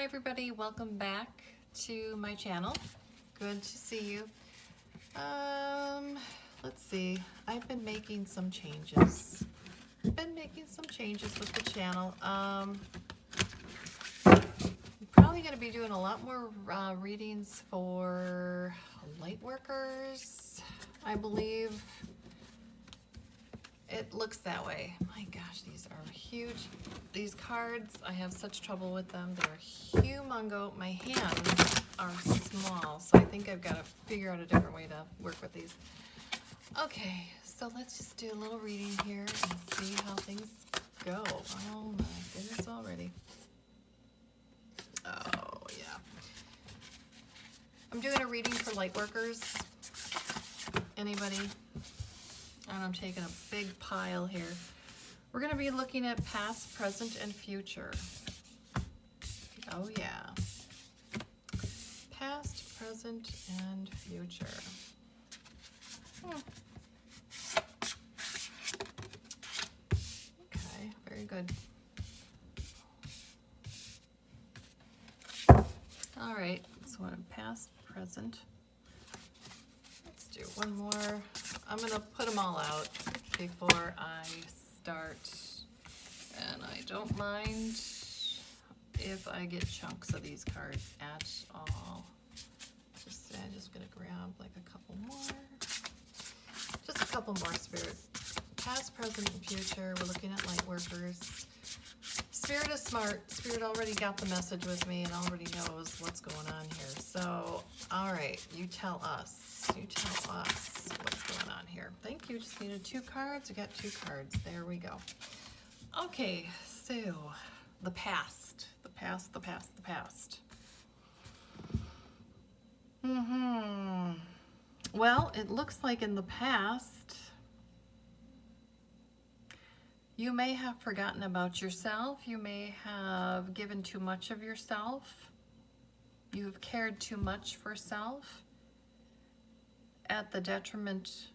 Hi everybody, welcome back to my channel. Good to see you. Let's see, I've been making some changes. With the channel. I'm probably going to be doing a lot more readings for light workers, I believe. It looks that way. My gosh, these are huge. These cards, I have such trouble with them. They're humongo. My hands are small, so I think I've got to figure out a different way to work with these. Okay, so let's just do a little reading here and see how things go. Oh my goodness already. Oh yeah. I'm doing a reading for light workers. Anybody? And I'm taking a big pile here. We're going to be looking at past, present, and future. Oh yeah. Past, present, and future. Okay, very good. All right, so I'm past, present. Let's do one more. I'm going to put them all out before I start, and I don't mind if I get chunks of these cards at all. I'm just going to grab like a couple more. Just a couple more, Spirit. Past, present, and future. We're looking at light workers. Spirit is smart. Spirit already got the message with me and already knows what's going on here. So, all right, you tell us. You tell us what's going on here. Thank you. Just needed 2 cards. We got 2 cards. There we go. Okay, so the past. The past, the past, the past. Well, it looks like in the past, you may have forgotten about yourself. You may have given too much of yourself. You've cared too much for self at the detriment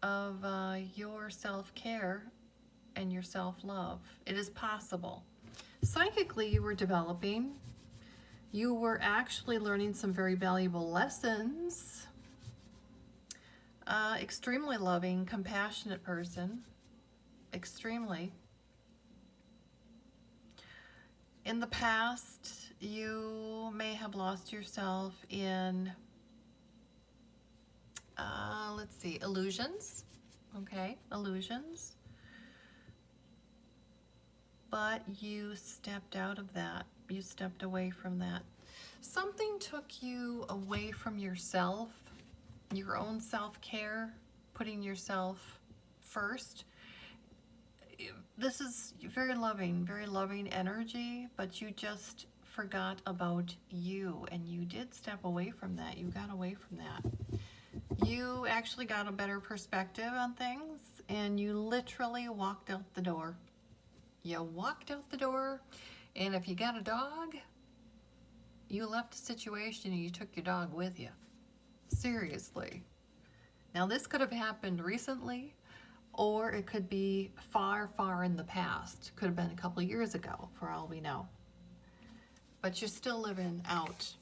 of your self-care and your self-love. It is possible. Psychically, you were developing. You were actually learning some very valuable lessons. Extremely loving, compassionate person. Extremely. In the past, you may have lost yourself in, let's see, illusions. Okay, illusions. But you stepped out of that. You stepped away from that. Something took you away from yourself, your own self-care, putting yourself first. This is very loving energy, but you just forgot about you, and you did step away from that. You got away from that. You actually got a better perspective on things, and you literally walked out the door. You walked out the door, and if you got a dog, you left the situation and you took your dog with you. Seriously. Now, this could have happened recently, or it could be far, far in the past. Could have been a couple of years ago, for all we know. But you're still living out.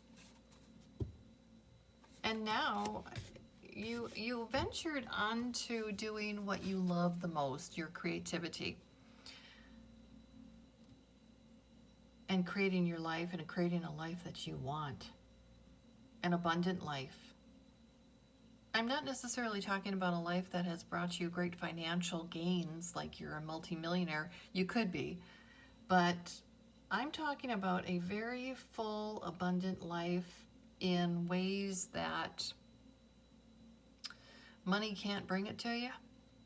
And now, you ventured onto doing what you love the most, your creativity. And creating your life, and creating a life that you want. An abundant life. I'm not necessarily talking about a life that has brought you great financial gains, like you're a multimillionaire. You could be. But I'm talking about a very full, abundant life in ways that money can't bring it to you.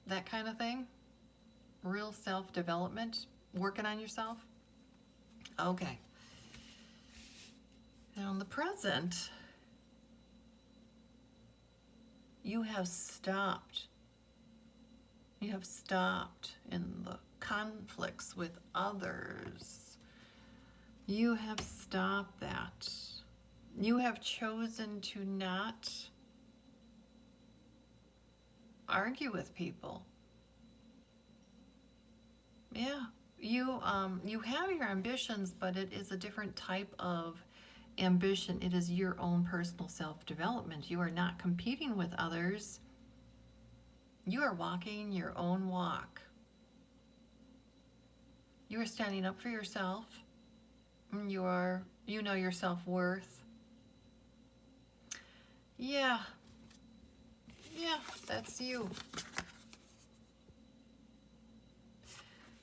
That kind of thing. Real self-development. Working on yourself. Okay. Now in the present, you have stopped. You have stopped in the conflicts with others. You have stopped that. You have chosen to not argue with people. Yeah, You have your ambitions, but it is a different type of ambition. It is your own personal self-development. You are not competing with others. You are walking your own walk. You are standing up for yourself. You know your self-worth. Yeah, yeah, that's you.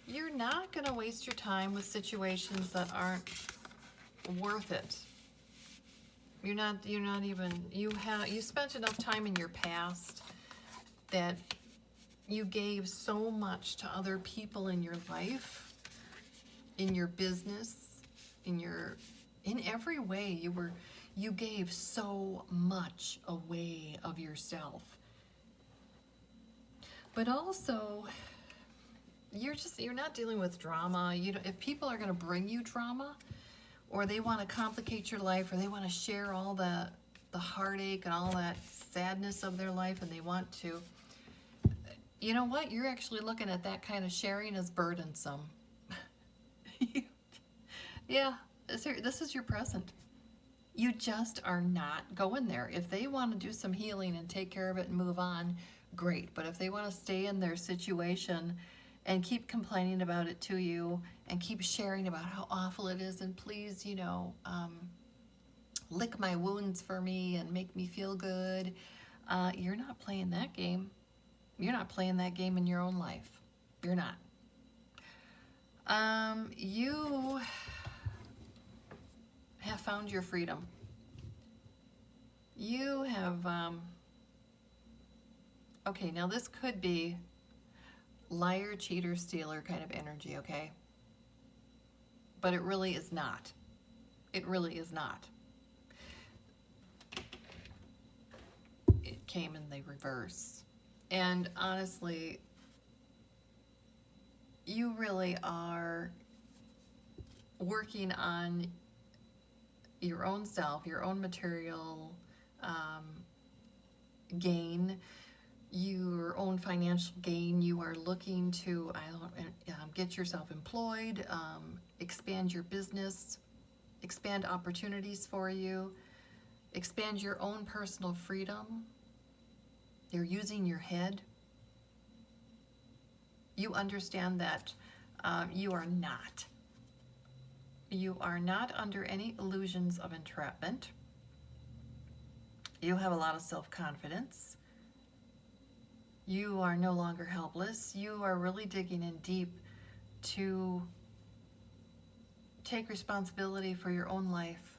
You're not going to waste your time with situations that aren't worth it. You're not even, you spent enough time in your past that you gave so much to other people in your life, in your business, in every way. You gave so much away of yourself. But also, you're not dealing with drama. If people are going to bring you drama, or they want to complicate your life, or they want to share all the heartache and all that sadness of their life, and they want to, you know what? You're actually looking at that kind of sharing as burdensome. Yeah, this is your present. You just are not going there. If they want to do some healing and take care of it and move on, great. But if they want to stay in their situation and keep complaining about it to you and keep sharing about how awful it is, and please, lick my wounds for me and make me feel good, you're not playing that game. You're not playing that game in your own life. You're not. You have found your freedom. You have, okay, now this could be liar, cheater, stealer kind of energy, okay? But it really is not. It really is not. It came in the reverse. And honestly, you really are working on your own self, your own material gain, your own financial gain. You are looking to get yourself employed, expand your business, expand opportunities for you, expand your own personal freedom. You're using your head. You understand that you are not under any illusions of entrapment. You have a lot of self-confidence. You are no longer helpless. You are really digging in deep to take responsibility for your own life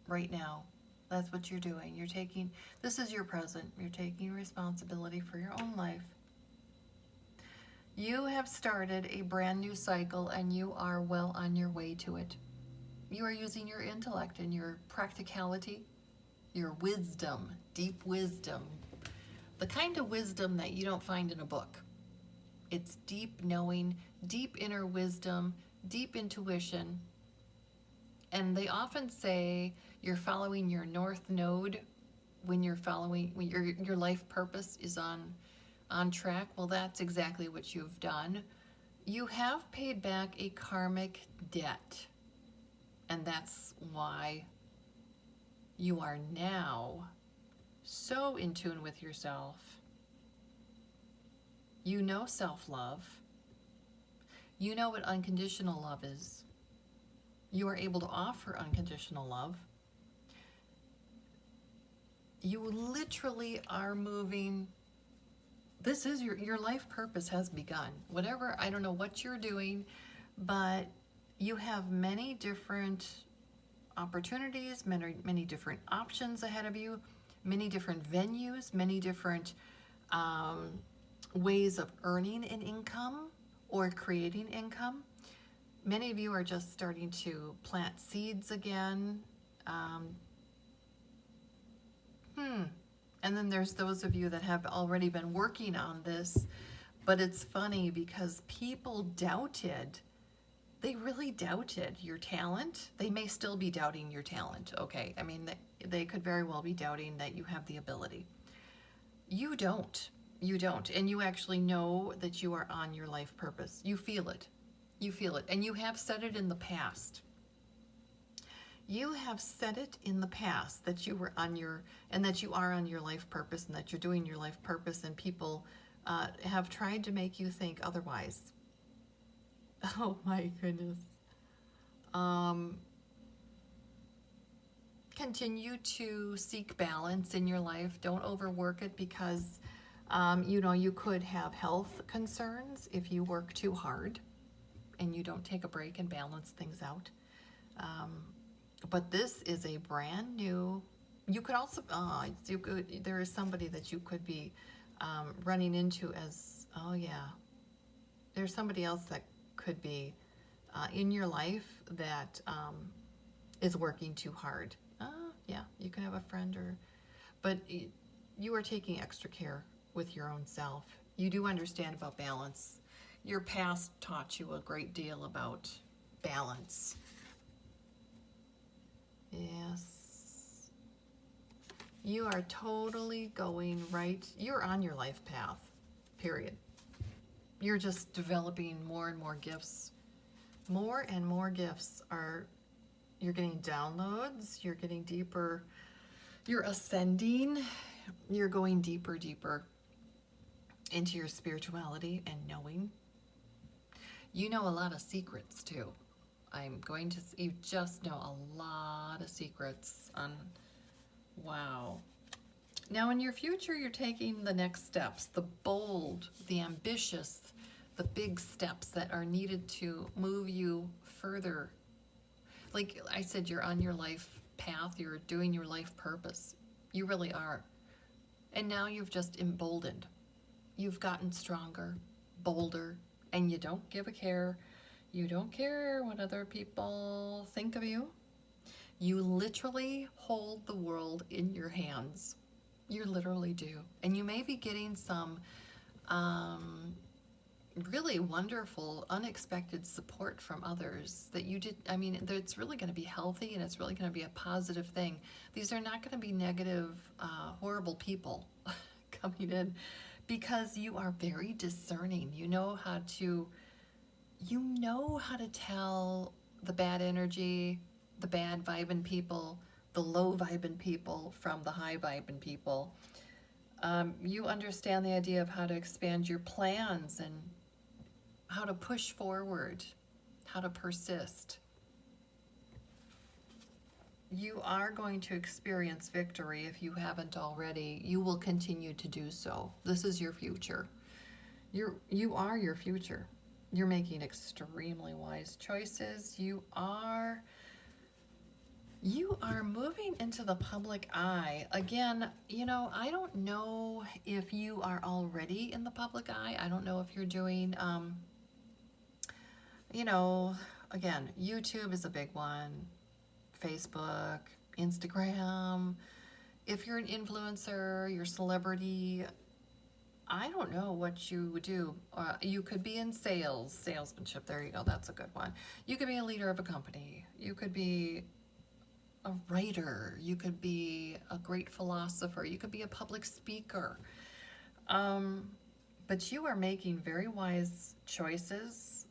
right now. That's what you're doing. This is your present. You're taking responsibility for your own life. You have started a brand new cycle, and you are well on your way to it. You are using your intellect and your practicality, your wisdom, deep wisdom, the kind of wisdom that you don't find in a book. It's deep knowing, deep inner wisdom, deep intuition. And they often say you're following your north node when your life purpose is on track. Well, that's exactly what you've done. You have paid back a karmic debt. And that's why you are now so in tune with yourself. You know self-love. You know what unconditional love is. You are able to offer unconditional love. You literally are moving. This is your life purpose has begun. Whatever, I don't know what you're doing, but you have many different opportunities, many different options ahead of you, many different venues, many different ways of earning an income or creating income. Many of you are just starting to plant seeds again. And then there's those of you that have already been working on this, but it's funny because people doubted. They really doubted your talent. They may still be doubting your talent, okay? I mean, they could very well be doubting that you have the ability. You don't. You don't. And you actually know that you are on your life purpose. You feel it. You feel it. And you have said it in the past. You have said it in the past that you were on your, and that you are on your life purpose, and that you're doing your life purpose, and people have tried to make you think otherwise. Oh my goodness. Continue to seek balance in your life. Don't overwork it, because you could have health concerns if you work too hard and you don't take a break and balance things out. But this is a brand new, you could also, there is somebody that you could be running into as, oh yeah, there's somebody else that could be in your life that is working too hard. Yeah, you can have a friend, but you are taking extra care with your own self. You do understand about balance. Your past taught you a great deal about balance. Yes. You are totally going right. You're on your life path, period. You're just developing more and more gifts. More and more gifts you're getting downloads, you're getting deeper, you're ascending, you're going deeper into your spirituality and knowing. You know a lot of secrets too. You just know a lot of secrets wow. Now in your future, you're taking the next steps, the bold, the ambitious, the big steps that are needed to move you further. Like I said, you're on your life path, you're doing your life purpose. You really are. And now you've just emboldened. You've gotten stronger, bolder, and you don't give a care. You don't care what other people think of you. You literally hold the world in your hands. You literally do. And you may be getting some really wonderful, unexpected support from others that you did. I mean, it's really going to be healthy, and it's really going to be a positive thing. These are not going to be negative, horrible people coming in, because you are very discerning. You know how to tell the bad energy, the bad vibing people, the low vibing people from the high vibing people. You understand the idea of how to expand your plans and how to push forward, how to persist. You are going to experience victory if you haven't already. You will continue to do so. This is your future. You are your future. You're making extremely wise choices. You are moving into the public eye. Again, I don't know if you are already in the public eye. I don't know if you're doing, again, YouTube is a big one, Facebook, Instagram. If you're an influencer, you're a celebrity, I don't know what you would do. You could be in salesmanship. There you go. That's a good one. You could be a leader of a company. You could be a writer. You could be a great philosopher. You could be a public speaker. But you are making very wise choices,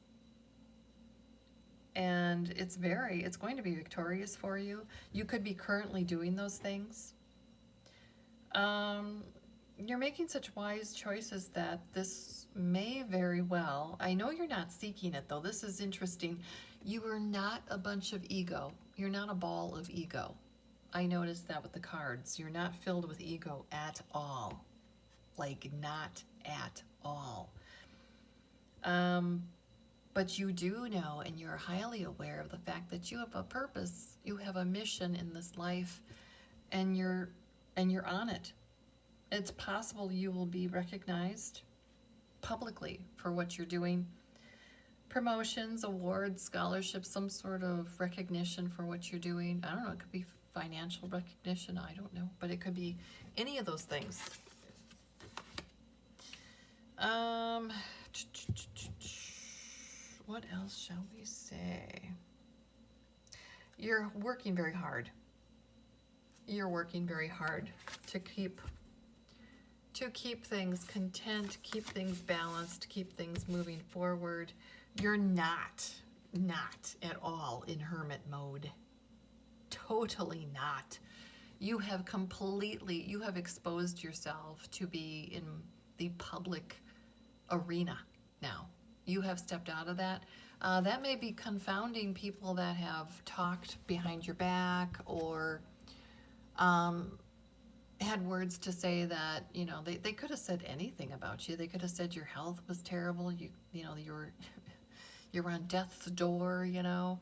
and it's going to be victorious for you. You could be currently doing those things. You're making such wise choices that this may very well, I know you're not seeking it though. This is interesting. You are not a bunch of ego. You're not a ball of ego. I noticed that with the cards. You're not filled with ego at all. Like, not at all. But you do know, and you're highly aware of the fact that you have a purpose. You have a mission in this life, and you're on it. It's possible you will be recognized publicly for what you're doing. Promotions, awards, scholarships, some sort of recognition for what you're doing. I don't know, it could be financial recognition, I don't know, but it could be any of those things. What else shall we say? You're working very hard. You're working very hard to keep things content, keep things balanced, keep things moving forward, You're not at all in hermit mode. Totally not. You have exposed yourself to be in the public arena now. You have stepped out of that. That may be confounding people that have talked behind your back or had words to say that, you know, they could have said anything about you. They could have said your health was terrible. You know, you were on death's door, you know.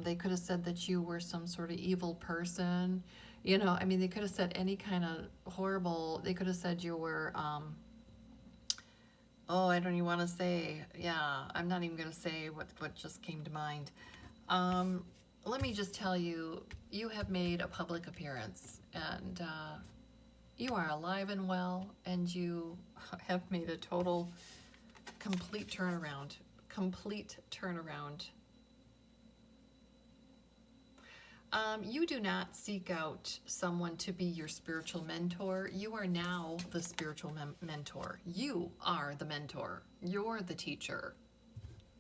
They could have said that you were some sort of evil person. You know, I mean, they could have said any kind of horrible, they could have said you were, oh, I don't even want to say, yeah, I'm not even going to say what just came to mind. Let me just tell you, you have made a public appearance, and you are alive and well, and you have made a total, complete turnaround. Complete turnaround. You do not seek out someone to be your spiritual mentor. You are now the spiritual mentor. You are the mentor. You're the teacher.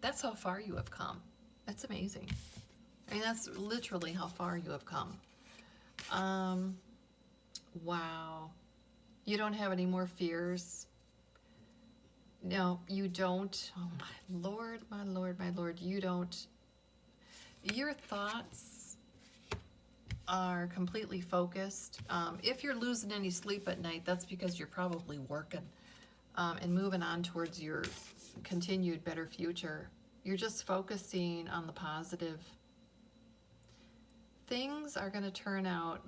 That's how far you have come. That's amazing. I mean, that's literally how far you have come. Wow. You don't have any more fears. No, you don't. Oh, my Lord, my Lord, my Lord. You don't. Your thoughts are completely focused. If you're losing any sleep at night, that's because you're probably working and moving on towards your continued better future. You're just focusing on the positive. Things are going to turn out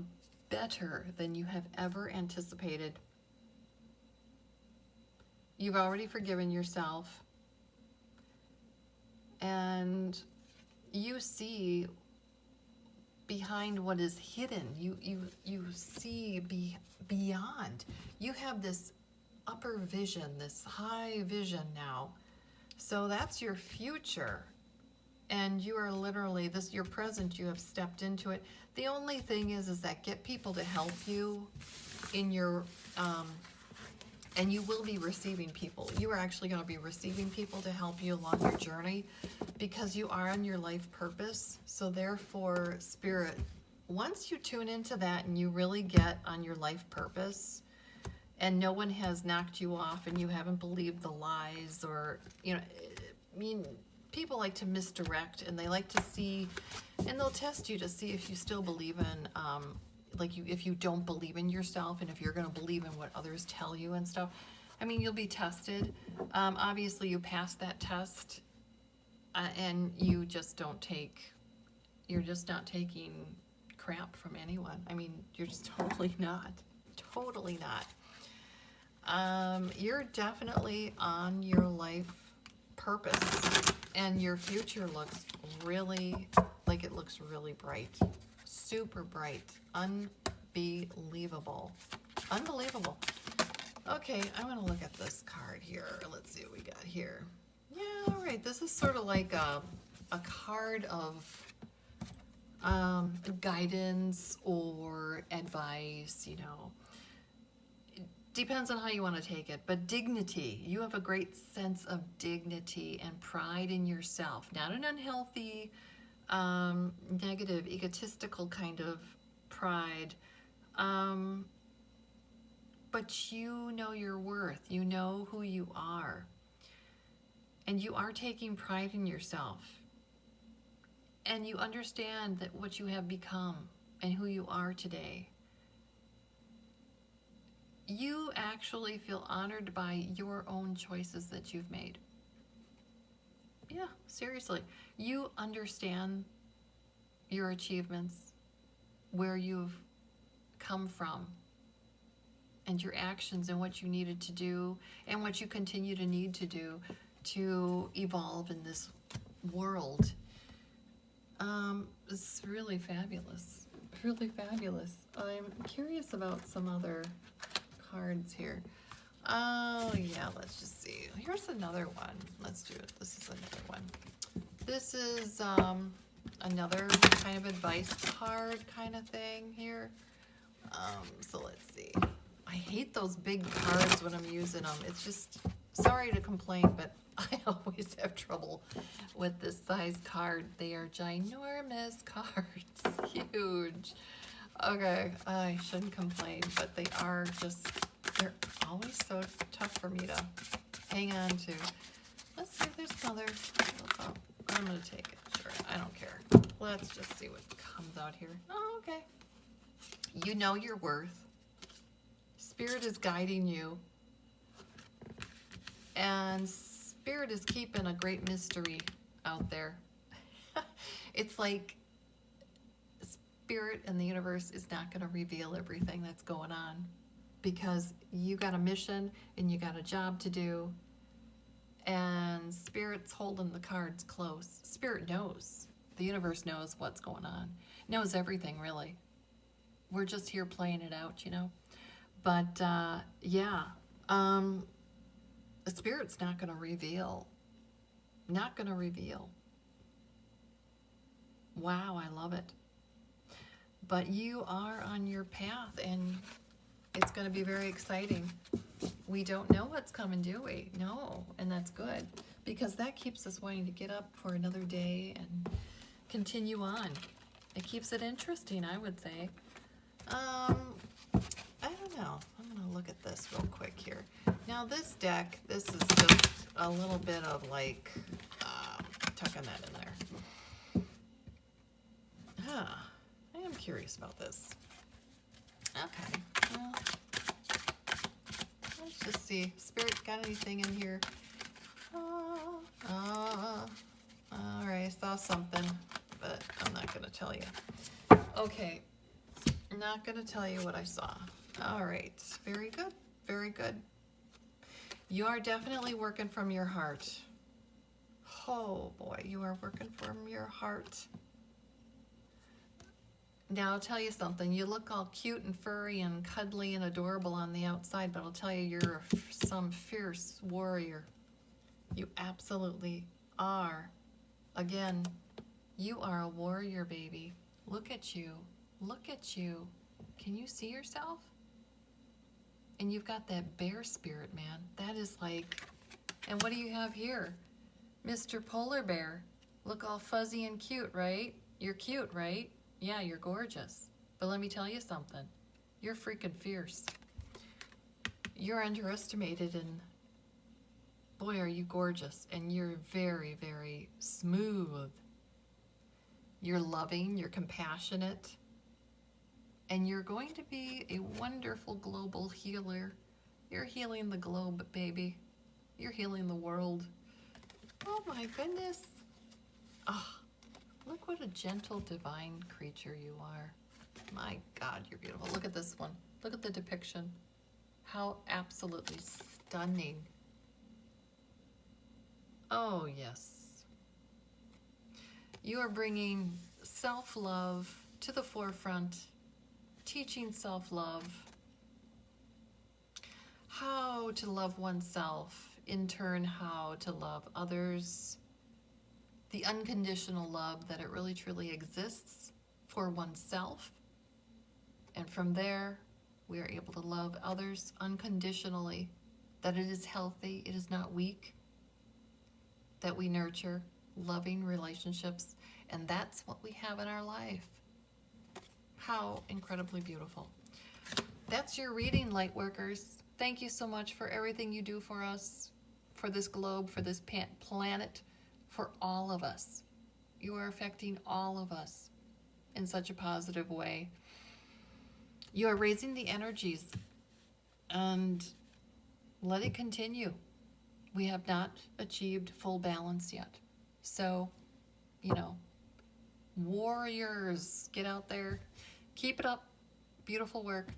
better than you have ever anticipated. You've already forgiven yourself, and you see behind what is hidden. You see beyond. You have this upper vision, this high vision now. So that's your future. And you are literally, this your present, you have stepped into it. The only thing is that get people to help you in your and you will be receiving people. You are actually going to be receiving people to help you along your journey because you are on your life purpose. So therefore, Spirit, once you tune into that and you really get on your life purpose and no one has knocked you off and you haven't believed the lies or, you know, I mean, people like to misdirect and they like to see, and they'll test you to see if you still believe in if you don't believe in yourself and if you're going to believe in what others tell you and stuff. I mean, you'll be tested. Obviously, you pass that test and you just you're just not taking crap from anyone. I mean, you're just totally not. Totally not. You're definitely on your life purpose and your future looks really, like it looks really bright. Super bright. Unbelievable. Unbelievable. Okay, I'm going to look at this card here. Let's see what we got here. Yeah, all right. This is sort of like a card of guidance or advice, you know. It depends on how you want to take it. But dignity. You have a great sense of dignity and pride in yourself. Not an unhealthy, negative, egotistical kind of pride. But you know your worth. You know who you are. And you are taking pride in yourself. And you understand that what you have become and who you are today. You actually feel honored by your own choices that you've made. Yeah, seriously. You understand your achievements, where you've come from, and your actions and what you needed to do and what you continue to need to do to evolve in this world. It's really fabulous. Really fabulous. I'm curious about some other cards here. Oh, yeah, let's just see. Here's another one. Let's do it. This is another one. This is another kind of advice card kind of thing here. So let's see. I hate those big cards when I'm using them. It's just Sorry to complain, but I always have trouble with this size card. They are ginormous cards, huge. Okay, I shouldn't complain, but they are just, they're always so tough for me to hang on to. Let's see if there's another. Oh, I'm gonna take it, sure, I don't care. Let's just see what comes out here. Oh, okay. You know your worth. Spirit is guiding you. And Spirit is keeping a great mystery out there. It's like Spirit and the universe is not going to reveal everything that's going on because you got a mission and you got a job to do, and Spirit's holding the cards close. Spirit knows. The universe knows what's going on. Knows everything, really. We're just here playing it out, you know? But, yeah. The Spirit's not going to reveal. Not going to reveal. Wow, I love it. But you are on your path, and it's going to be very exciting. We don't know what's coming, do we? No, and that's good, because that keeps us wanting to get up for another day and continue on. It keeps it interesting, I would say. I don't know. I'm going to look at this real quick here. Now this deck, this is just a little bit of like, tucking that in there. Huh. I am curious about this. Okay. Well, let's just see. Spirit, got anything in here? All right, I saw something, but I'm not going to tell you. Okay. I'm not going to tell you what I saw. All right. Very good. Very good. You are definitely working from your heart. Oh boy, you are working from your heart. Now I'll tell you something. You look all cute and furry and cuddly and adorable on the outside, but I'll tell you, you're some fierce warrior. You absolutely are. Again, you are a warrior, baby. Look at you. Look at you. Can you see yourself? And you've got that bear spirit, man. That is like, and what do you have here? Mr. Polar Bear. Look all fuzzy and cute, right? You're cute, right? Yeah, you're gorgeous. But let me tell you something. You're freaking fierce. You're underestimated, and boy, are you gorgeous. And you're very, very smooth. You're loving, you're compassionate. And you're going to be a wonderful global healer. You're healing the globe, baby. You're healing the world. Oh my goodness. Oh, look what a gentle, divine creature you are. My God, you're beautiful. Look at this one. Look at the depiction. How absolutely stunning. Oh, yes. You are bringing self-love to the forefront. Teaching self-love, how to love oneself, in turn how to love others, the unconditional love that it really truly exists for oneself, and from there we are able to love others unconditionally, that it is healthy, it is not weak, that we nurture loving relationships, and that's what we have in our life. How incredibly beautiful. That's your reading, light workers. Thank you so much for everything you do for us, for this globe, for this planet, for all of us. You are affecting all of us in such a positive way. You are raising the energies, and let it continue. We have not achieved full balance yet. So, you know, warriors, get out there. Keep it up. Beautiful work.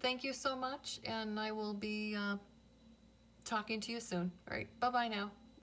Thank you so much, and I will be talking to you soon. All right, bye-bye now.